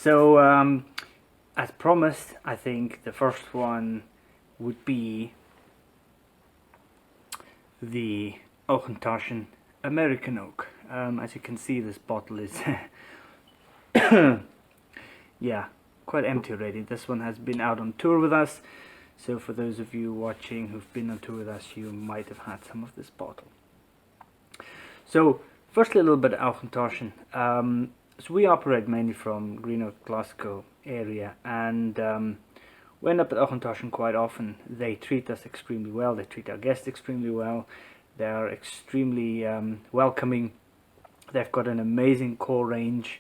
So, as promised, I think the first one would be the Auchentoshan American Oak. As you can see, this bottle is yeah, quite empty already. This one has been out on tour with us, so for those of you watching who've been on tour with us, you might have had some of this bottle. So firstly, a little bit of Auchentoshan. So we operate mainly from Greenock, Glasgow area, and we end up at Auchentoshan quite often. They treat us extremely well, they treat our guests extremely well, they are extremely welcoming. They've got an amazing core range.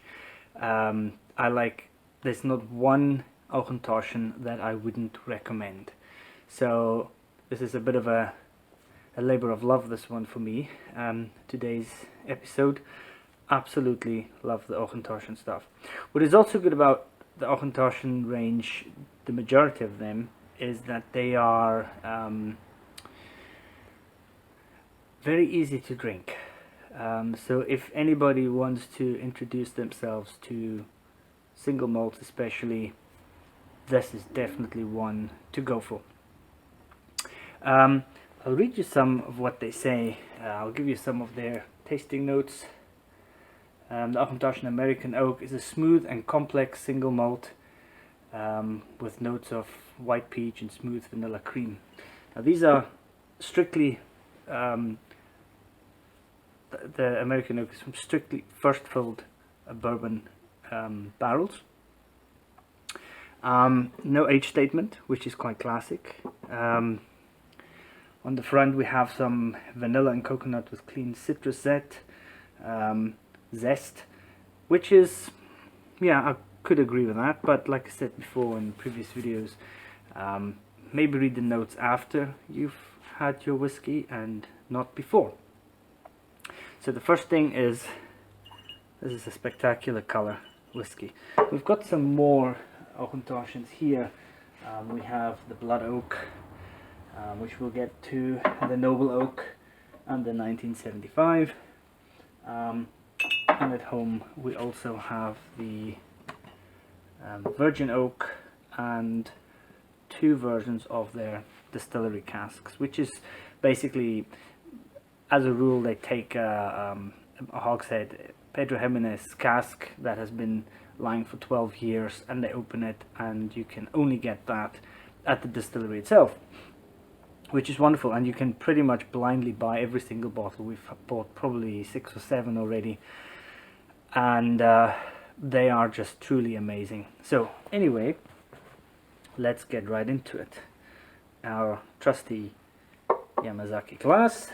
There's not one Auchentoshan that I wouldn't recommend. So this is a bit of a labor of love, this one for me. Today's episode, absolutely love the Auchentoshan stuff. What is also good about the Auchentoshan range, the majority of them, is that they are very easy to drink. So if anybody wants to introduce themselves to single malts especially, this is definitely one to go for. I'll read you some of what they say. I'll give you some of their tasting notes. The Auchentoshan American Oak is a smooth and complex single malt with notes of white peach and smooth vanilla cream. Now these are strictly the American Oak is from strictly first filled bourbon barrels. No age statement, which is quite classic. On the front we have some vanilla and coconut with clean citrus zest, which is, yeah, I could agree with that, but like I said before in previous videos, maybe read the notes after you've had your whiskey and not before. So the first thing is, this is a spectacular color whiskey. We've got some more Auchentoshans here. We have the Blood Oak, which we'll get to, the Noble Oak, and the 1975. And at home we also have the Virgin Oak and two versions of their distillery casks, which is basically, as a rule, they take a hogshead Pedro Jimenez cask that has been lying for 12 years and they open it, and you can only get that at the distillery itself, which is wonderful. And you can pretty much blindly buy every single bottle. We've bought probably 6 or 7 already, and they are just truly amazing. So anyway, let's get right into it. Our trusty Yamazaki glass.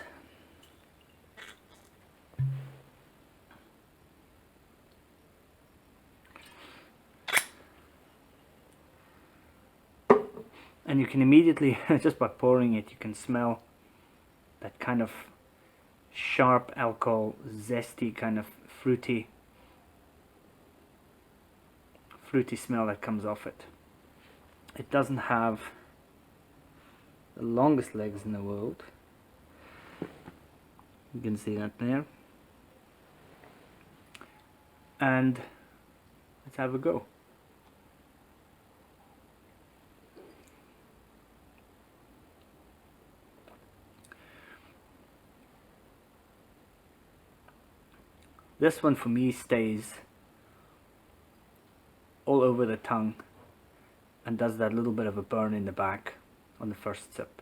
And you can immediately, just by pouring it, you can smell that kind of sharp alcohol, zesty, kind of fruity smell that comes off it. It doesn't have the longest legs in the world. You can see that there. And let's have a go. This one for me stays all over the tongue and does that little bit of a burn in the back on the first sip.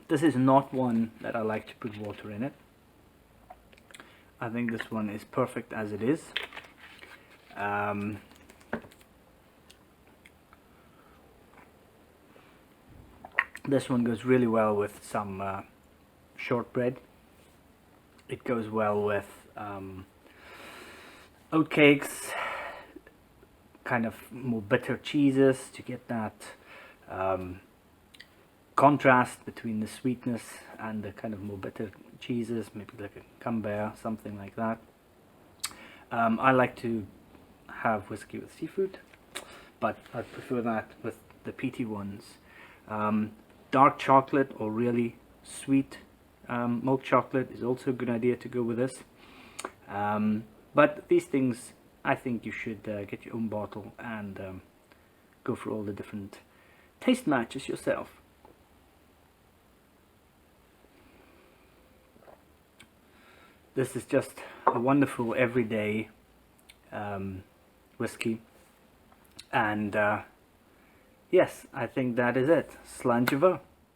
This is not one that I like to put water in it. I think this one is perfect as it is. This one goes really well with some shortbread. It goes well with oatcakes, kind of more bitter cheeses to get that contrast between the sweetness and the kind of more bitter cheeses, maybe like a Camembert, something like that. I like to have whiskey with seafood, but I prefer that with the peaty ones. Dark chocolate or really sweet milk chocolate is also a good idea to go with this. But these things, I think you should get your own bottle and go for all the different taste matches yourself. This is just a wonderful everyday whiskey, and yes, I think that is it. Slanjava.